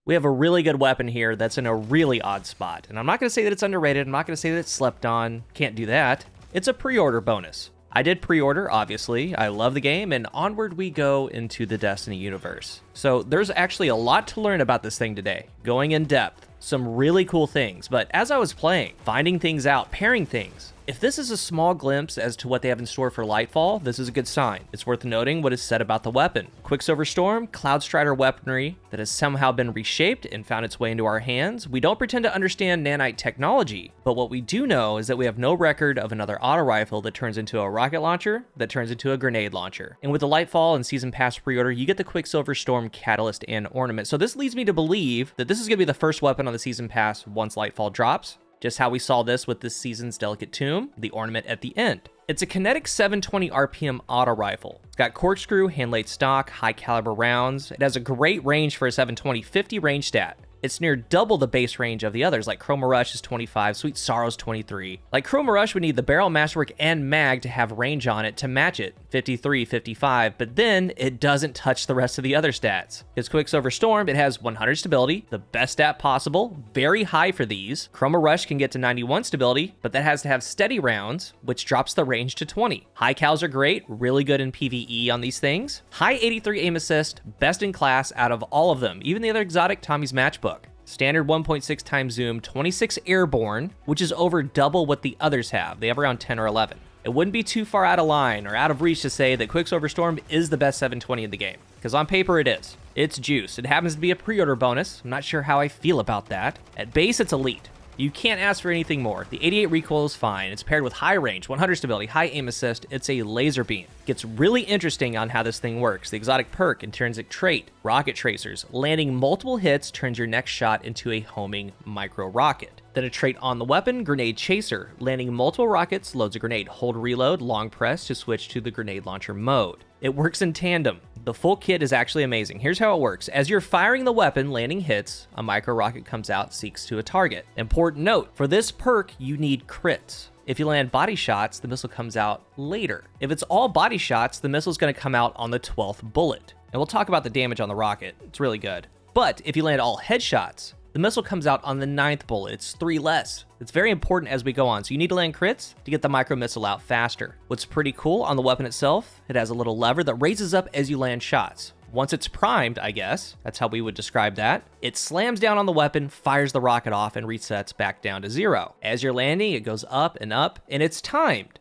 We have a really good weapon here that's in a really odd spot. And I'm not going to say that it's underrated. I'm not going to say that it's slept on. Can't do that. It's a pre-order bonus. I did pre-order, obviously. I love the game, and onward we go into the Destiny universe. So there's actually a lot to learn about this thing today. Going in depth, some really cool things. But as I was playing, finding things out, pairing things, if this is a small glimpse as to what they have in store for Lightfall, this is a good sign. It's worth noting what is said about the weapon. Quicsilver Storm, Cloud Strider weaponry that has somehow been reshaped and found its way into our hands. We don't pretend to understand nanite technology, but what we do know is that we have no record of another auto rifle that turns into a rocket launcher, that turns into a grenade launcher. And with the Lightfall and Season Pass pre-order, you get the Quicsilver Storm catalyst and ornament. So this leads me to believe that this is going to be the first weapon on the Season Pass once Lightfall drops. Just how we saw this with this season's Delicate Tomb, the ornament at the end. It's a kinetic 720 RPM auto rifle. It's got corkscrew, hand-laid stock, high caliber rounds. It has a great range for a 720, 50 range stat. It's near double the base range of the others, like Chroma Rush is 25, Sweet Sorrow's 23. Like Chroma Rush would need the barrel masterwork and mag to have range on it to match it, 53, 55, but then it doesn't touch the rest of the other stats. Its Quicsilver Storm, it has 100 stability, the best stat possible, very high for these. Chroma Rush can get to 91 stability, but that has to have steady rounds, which drops the range to 20. High cals are great, really good in PvE on these things. High 83 aim assist, best in class out of all of them, even the other exotic Tommy's Matchbook. Standard 1.6 times zoom, 26 airborne, which is over double what the others have. They have around 10 or 11. It wouldn't be too far out of line or out of reach to say that Quicsilver Storm is the best 720 in the game, because on paper it is. It's juice. It happens to be a pre-order bonus. I'm not sure how I feel about that. At base, it's elite. You can't ask for anything more. The 88 recoil is fine. It's paired with high range, 100 stability, high aim assist. It's a laser beam. Gets really interesting on how this thing works. The exotic perk, intrinsic trait, rocket tracers. Landing multiple hits turns your next shot into a homing micro rocket. Then a trait on the weapon, Grenade Chaser. Landing multiple rockets loads a grenade. Hold reload, long press to switch to the grenade launcher mode. It works in tandem. The full kit is actually amazing. Here's how it works. As you're firing the weapon, landing hits, a micro rocket comes out, seeks to a target. Important note, for this perk, you need crits. If you land body shots, the missile comes out later. If it's all body shots, the missile's gonna come out on the 12th bullet. And we'll talk about the damage on the rocket. It's really good. But if you land all headshots, the missile comes out on the 9th bullet. It's 3 less. It's very important as we go on, so you need to land crits to get the micro missile out faster. What's pretty cool on the weapon itself, it has a little lever that raises up as you land shots. Once it's primed, I guess, that's how we would describe that, it slams down on the weapon, fires the rocket off, and resets back down to 0. As you're landing, it goes up, and it's timed.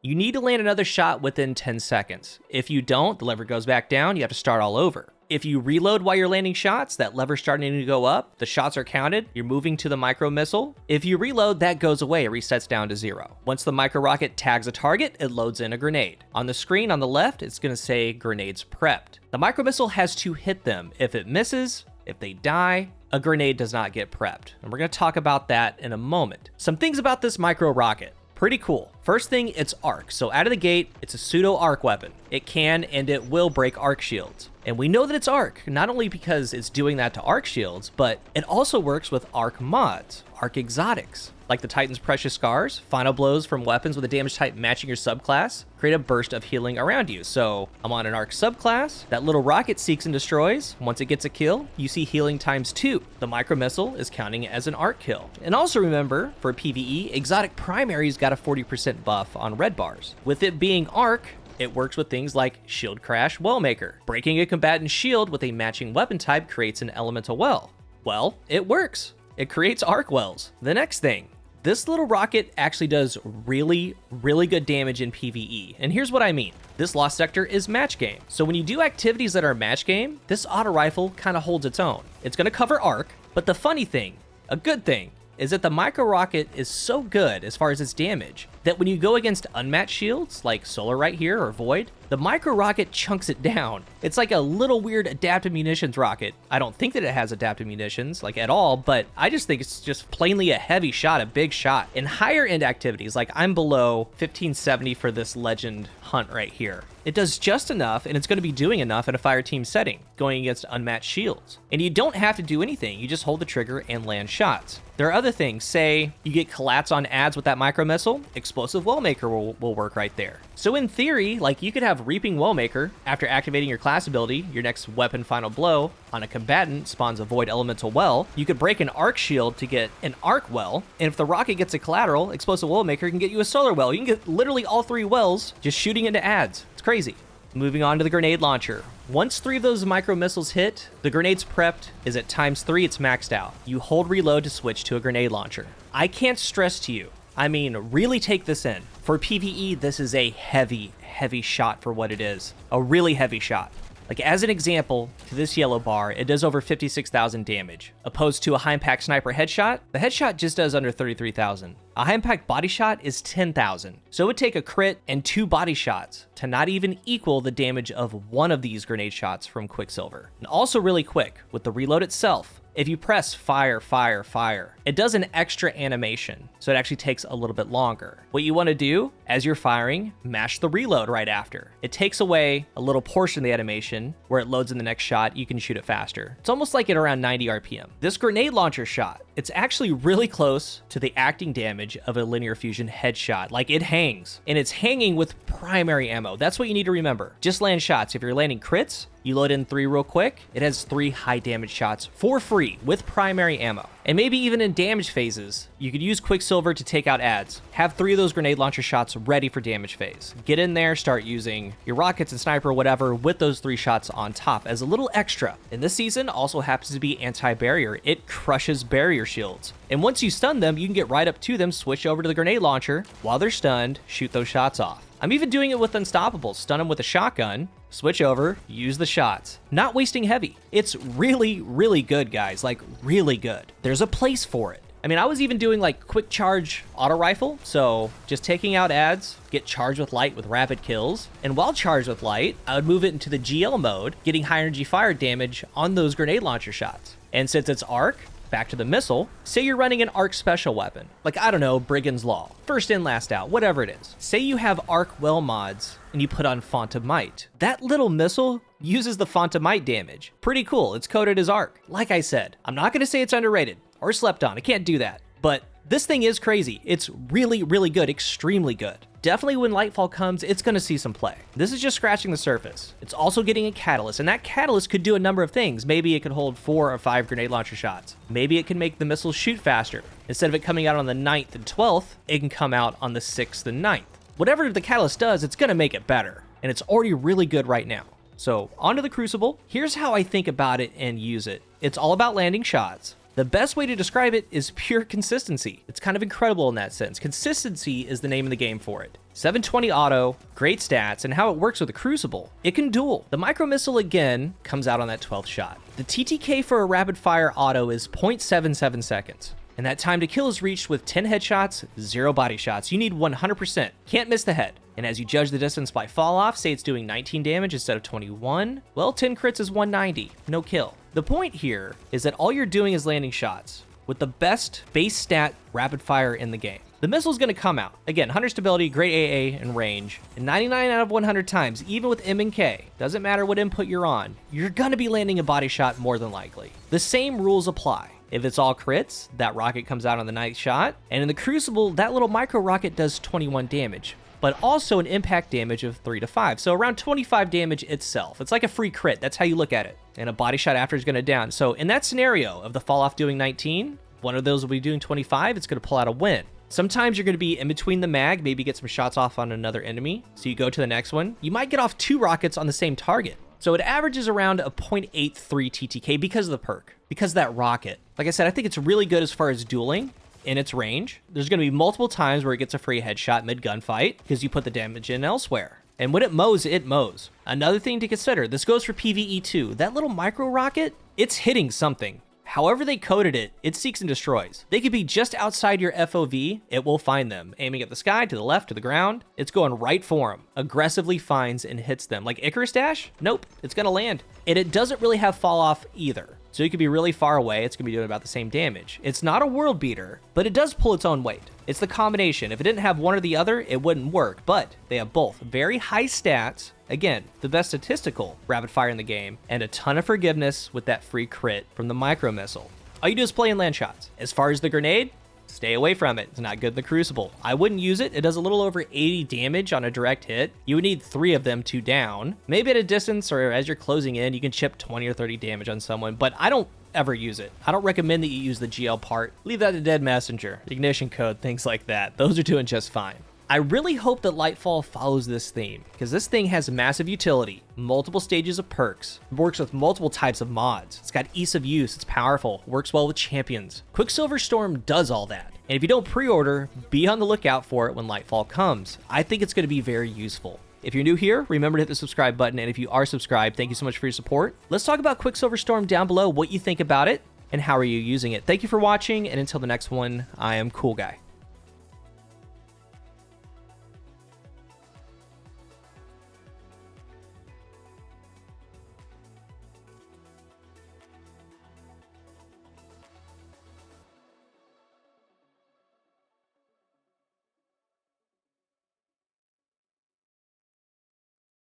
You need to land another shot within 10 seconds. If you don't, the lever goes back down, you have to start all over. If you reload while you're landing shots, that lever's starting to go up, the shots are counted, you're moving to the micro missile. If you reload, that goes away, it resets down to 0. Once the micro rocket tags a target, it loads in a grenade. On the screen on the left, it's gonna say grenades prepped. The micro missile has to hit them. If it misses, if they die, a grenade does not get prepped. And we're gonna talk about that in a moment. Some things about this micro rocket. Pretty cool. First thing, it's arc. So out of the gate, it's a pseudo arc weapon. It can and it will break arc shields. And we know that it's arc, not only because it's doing that to arc shields, but it also works with arc mods, arc exotics, like the Titan's Precious Scars. Final blows from weapons with a damage type matching your subclass create a burst of healing around you. So I'm on an arc subclass, that little rocket seeks and destroys. Once it gets a kill, you see healing times 2. The micro missile is counting as an arc kill. And also remember, for PvE, exotic primaries got a 40% buff on red bars. With it being arc, it works with things like Shield Crash Wellmaker. Breaking a combatant's shield with a matching weapon type creates an elemental well. Well, it works. It creates arc wells. The next thing, this little rocket actually does really good damage in PvE. And here's what I mean. This Lost Sector is match game. So when you do activities that are match game, this auto rifle kind of holds its own. It's gonna cover arc, but the funny thing, a good thing, is that the micro rocket is so good as far as its damage that when you go against unmatched shields like Solar right here or Void, the micro rocket chunks it down. It's like a little weird adaptive munitions rocket. I don't think that it has adaptive munitions like at all, but I just think it's just plainly a heavy shot, a big shot. In higher end activities, like I'm below 1570 for this legend hunt right here, it does just enough, and it's going to be doing enough in a fire team setting, going against unmatched shields. And you don't have to do anything, you just hold the trigger and land shots. There are other things, say you get collats on ads with that micro missile, Explosive Wellmaker will work right there. So in theory, like you could have have Reaping Wellmaker. After activating your class ability, your next weapon final blow on a combatant spawns a Void Elemental Well. You could break an Arc Shield to get an Arc Well, and if the rocket gets a collateral, Explosive Wellmaker can get you a Solar Well. You can get literally all 3 wells just shooting into ads. It's crazy. Moving on to the grenade launcher. Once 3 of those micro missiles hit, the grenade's prepped is at ×3, it's maxed out. You hold reload to switch to a grenade launcher. I can't stress to you, I mean, really take this in. For PvE, this is a heavy shot for what it is. A really heavy shot. Like, as an example, to this yellow bar, it does over 56,000 damage. Opposed to a high impact sniper headshot, the headshot just does under 33,000. A high impact body shot is 10,000. So it would take a crit and 2 body shots to not even equal the damage of one of these grenade shots from Quciksilver. And also really quick, with the reload itself, if you press fire, fire, fire, it does an extra animation, so it actually takes a little bit longer. What you want to do, as you're firing, mash the reload right after. It takes away a little portion of the animation, where it loads in the next shot, you can shoot it faster. It's almost like at around 90 RPM. This grenade launcher shot, it's actually really close to the acting damage of a linear fusion headshot. Like, it hangs, and it's hanging with primary ammo. That's what you need to remember. Just land shots. If you're landing crits, you load in 3 real quick, it has 3 high damage shots for free with primary ammo. And maybe even in damage phases, you could use Quciksilver to take out ads. Have 3 of those grenade launcher shots ready for damage phase. Get in there, start using your rockets and sniper or whatever with those 3 shots on top as a little extra. And this season also happens to be anti-barrier. It crushes barrier shields. And once you stun them, you can get right up to them, switch over to the grenade launcher. While they're stunned, shoot those shots off. I'm even doing it with Unstoppables. Stun them with a shotgun, switch over, use the shots. Not wasting heavy. It's really good, guys. Like, really good. There's a place for it. I mean, I was even doing like quick charge auto rifle, so just taking out ads, get charged with light with rapid kills, and while charged with light, I would move it into the GL mode, getting high energy fire damage on those grenade launcher shots. And since it's arc, back to the missile, say you're running an arc special weapon, like, I don't know, Brigand's Law, first in, last out, whatever it is. Say you have arc well mods and you put on Font of Might. That little missile uses the Font of Might damage. Pretty cool, it's coded as arc. Like I said, I'm not gonna say it's underrated or slept on, I can't do that, but this thing is crazy. It's really good, extremely good. Definitely when Lightfall comes, it's going to see some play. This is just scratching the surface. It's also getting a catalyst, and that catalyst could do a number of things. Maybe it could hold 4 or 5 grenade launcher shots. Maybe it can make the missiles shoot faster. Instead of it coming out on the 9th and 12th, it can come out on the 6th and 9th. Whatever the catalyst does, it's going to make it better, and it's already really good right now. So onto the Crucible. Here's how I think about it and use it. It's all about landing shots. The best way to describe it is pure consistency. It's kind of incredible in that sense. Consistency is the name of the game for it. 720 auto, great stats, and how it works with the Crucible. It can duel. The micro missile again comes out on that 12th shot. The TTK for a rapid fire auto is 0.77 seconds. And that time to kill is reached with 10 headshots, 0 body shots. You need 100%. Can't miss the head. And as you judge the distance by fall off, say it's doing 19 damage instead of 21, well, 10 crits is 190, no kill. The point here is that all you're doing is landing shots with the best base stat rapid fire in the game. The missile's gonna come out. Again, 100 stability, great AA, and range. And 99 out of 100 times, even with M and K, doesn't matter what input you're on, you're gonna be landing a body shot more than likely. The same rules apply. If it's all crits, that rocket comes out on the 9th shot. And in the Crucible, that little micro rocket does 21 damage, but also an impact damage of 3 to 5. So around 25 damage itself. It's like a free crit. That's how you look at it. And a body shot after is going to down. So in that scenario of the fall off doing 19, one of those will be doing 25, it's going to pull out a win. Sometimes you're going to be in between the mag, maybe get some shots off on another enemy. So you go to the next one. You might get off 2 rockets on the same target. So it averages around a 0.83 TTK because of the perk, because of that rocket. Like I said, I think it's really good as far as dueling in its range. There's going to be multiple times where it gets a free headshot mid-gunfight because you put the damage in elsewhere. And when it mows, it mows. Another thing to consider, this goes for PvE too. That little micro rocket, it's hitting something. However they coded it, it seeks and destroys. They could be just outside your FOV, it will find them. Aiming at the sky, to the left, to the ground, it's going right for them. Aggressively finds and hits them. Like Icarus Dash? Nope, it's gonna land. And it doesn't really have fall off either. So you could be really far away, it's gonna be doing about the same damage. It's not a world beater, but it does pull its own weight. It's the combination. If it didn't have one or the other, it wouldn't work, but they have both. Very high stats, again, the best statistical rapid fire in the game, and a ton of forgiveness with that free crit from the micro missile. All you do is play and land shots. As far as the grenade, Stay away from it. It's not good in the Crucible. I wouldn't use it. It does a little over 80 damage on a direct hit. You would need 3 of them to down. Maybe at a distance or as you're closing in, you can chip 20 or 30 damage on someone, but I don't ever use it. I don't recommend that you use the GL part. Leave that to Dead Messenger, Ignition Code, things like that. Those are doing just fine. I really hope that Lightfall follows this theme, because this thing has massive utility, multiple stages of perks, works with multiple types of mods, it's got ease of use, it's powerful, works well with champions. Quciksilver Storm does all that, and if you don't pre-order, be on the lookout for it when Lightfall comes. I think it's going to be very useful. If you're new here, remember to hit the subscribe button, and if you are subscribed, thank you so much for your support. Let's talk about Quciksilver Storm down below, what you think about it, and how are you using it. Thank you for watching, and until the next one, I am CoolGuy.